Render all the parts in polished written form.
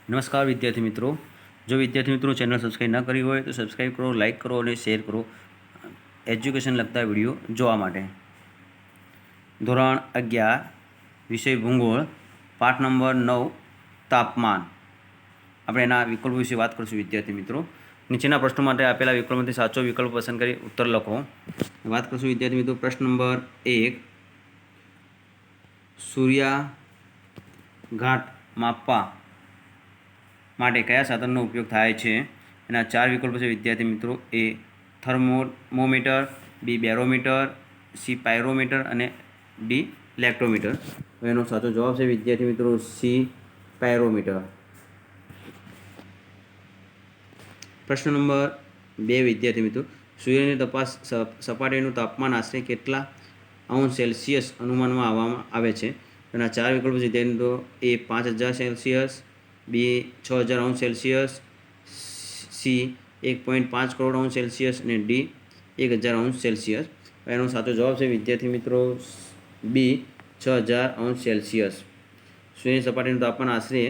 નમસ્કાર વિદ્યાર્થી મિત્રો, જો વિદ્યાર્થી મિત્રો ચેનલ સબસ્ક્રાઈબ ન કરી હોય તો સબસ્ક્રાઈબ કરો, લાઇક કરો અને શેર કરો એજ્યુકેશન લગતા વિડીયો જોવા માટે. ધોરણ 11 વિષય ભૂગોળ, પાઠ નંબર 9 તાપમાન. આપણે એના વિકલ્પો વિશે વાત કરીશું વિદ્યાર્થી મિત્રો. નીચેના પ્રશ્નો માટે આપેલા વિકલ્પોમાંથી સાચો વિકલ્પ પસંદ કરી ઉત્તર લખો. વાત કરીશું વિદ્યાર્થી મિત્રો. પ્રશ્ન નંબર 1, સૂર્યાઘાત માપવા માટે કયા સાધનનો ઉપયોગ થાય છે? એના 4 વિકલ્પો છે વિદ્યાર્થી મિત્રો. એ થર્મોમીટર, બી બેરોમીટર, સી પાયરોમીટર અને ડી લેક્ટ્રોમીટર. એનો સાચો જવાબ છે વિદ્યાર્થી મિત્રો સી પાયરોમીટર. પ્રશ્ન નંબર 2 વિદ્યાર્થી મિત્રો. સૂર્યની તપાસ સપાટીનું તાપમાન આશરે કેટલા અંશ સેલ્સિયસ અનુમાનમાં આવે છે? એના 4 વિકલ્પો છે વિદ્યાર્થી મિત્રો. એ 5000 સેલ્સિયસ, બી 6000 અંશ સેલ્સિયસ, સી 1.5 કરોડ અંશ સેલ્સિયસ અને ડી 1000 અંશ સેલ્સિયસ. એનો સાચો જવાબ છે વિદ્યાર્થી મિત્રો બી 6000 અંશ સેલ્સિયસ. સૂર્યની સપાટીનું તાપમાન આશરે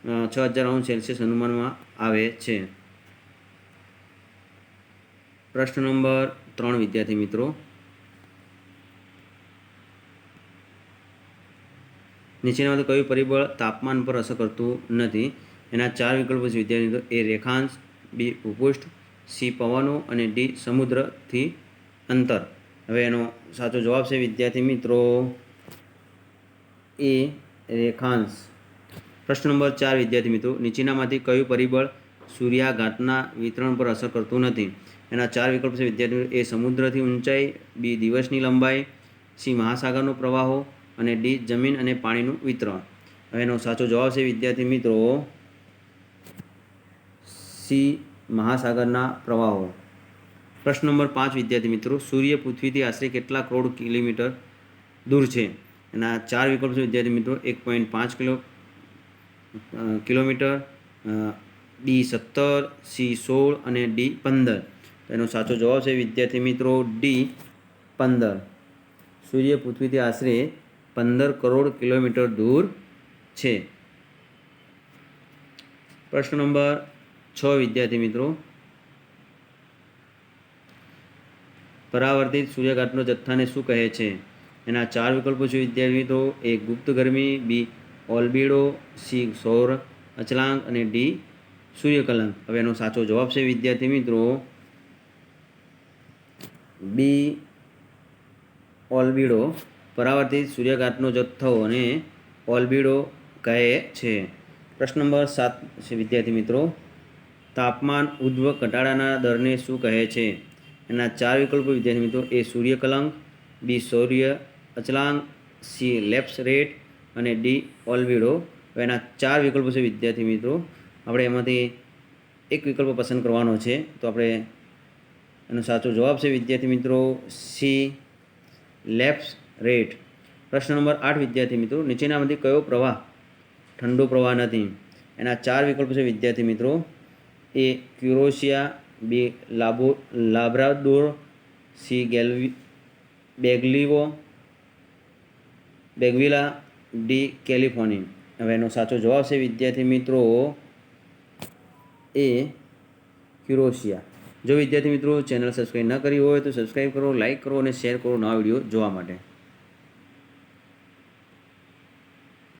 6000 અંશ સેલ્સિયસ અનુમાનમાં આવે છે. પ્રશ્ન નંબર 3 વિદ્યાર્થી મિત્રો. નીચેનામાંથી કયું પરિબળ તાપમાન પર અસર કરતું નથી? એના 4 વિકલ્પો છે વિદ્યાર્થી મિત્રો. એ રેખાંશ, બી ભૂપૃષ્ઠ, સી પવનો અને ડી સમુદ્રથી અંતર. હવે એનો સાચો જવાબ છે વિદ્યાર્થી મિત્રો એ રેખાંશ. પ્રશ્ન નંબર 4 વિદ્યાર્થી મિત્રો. નીચેનામાંથી કયું પરિબળ સૂર્યાઘાતના વિતરણ પર અસર કરતું નથી? એના 4 વિકલ્પો છે વિદ્યાર્થી મિત્રો. એ સમુદ્રથી ઊંચાઈ, બી દિવસની લંબાઈ, સી મહાસાગરનો પ્રવાહો અને ડી જમીન અને પાણીનું વિતરણ. હવે એનો સાચો જવાબ છે વિદ્યાર્થી મિત્રો સી મહાસાગરના પ્રવાહો. પ્રશ્ન નંબર 5 વિદ્યાર્થી મિત્રો. સૂર્ય પૃથ્વીથી આશરે કેટલા કરોડ કિલોમીટર દૂર છે? એના 4 વિકલ્પો છે વિદ્યાર્થી મિત્રો. 1.5 કિલોમીટર, બી 17, સી 16 અને ડી 15. એનો સાચો જવાબ છે વિદ્યાર્થી મિત્રો ડી 15. સૂર્ય પૃથ્વીથી આશરે 15 કરોડ કિલોમીટર દૂર છે. પ્રશ્ન નંબર 6 વિદ્યાર્થી મિત્રો. પરાવર્તિત સૂર્યઘાતનો જથ્થાને શું કહે છે? એના 4 વિકલ્પો છે વિદ્યાર્થી મિત્રો. એ ગુપ્ત ગરમી, બી ઓલ્બિડો, સી સૌર અચલાંક અને ડી સૂર્યકલાંક. હવે એનો સાચો જવાબ છે વિદ્યાર્થી મિત્રો બી ઓલ્બિડો. પરાવર્તિત સૂર્યઘાતનો જથ્થો અને ઓલ્બિડો કહે છે. પ્રશ્ન નંબર 7 છે વિદ્યાર્થી મિત્રો. તાપમાન ઉધ્વ ઘટાડાના દરને શું કહે છે? એના 4 વિકલ્પો વિદ્યાર્થી મિત્રો. એ સૂર્યકલાંક, બી સૌર્ય અચલાંક, સી લેપ્સ રેટ અને ડી ઓલ્બિડો. એના 4 વિકલ્પો છે વિદ્યાર્થી મિત્રો. આપણે એમાંથી એક વિકલ્પ પસંદ કરવાનો છે. તો આપણે એનો સાચો જવાબ છે વિદ્યાર્થી મિત્રો સી લેપ્સ રેટ. પ્રશ્ન નંબર 8 વિદ્યાર્થી મિત્રો. નીચેનામાંથી કયો પ્રવાહ ઠંડો પ્રવાહ નથી? એના 4 વિકલ્પો છે વિદ્યાર્થી મિત્રો. એ ક્યુરોશિયા, બી લાબ્રાડોર, સી બેગવિલા, ડી કેલિફોર્નિયા. હવે એનો સાચો જવાબ છે વિદ્યાર્થી મિત્રો એ ક્યુરોશિયા. જો વિદ્યાર્થી મિત્રો ચેનલ સબસ્ક્રાઈબ ન કરી હોય તો સબસ્ક્રાઈબ કરો, લાઇક કરો અને શેર કરો નવા વિડીયો જોવા માટે.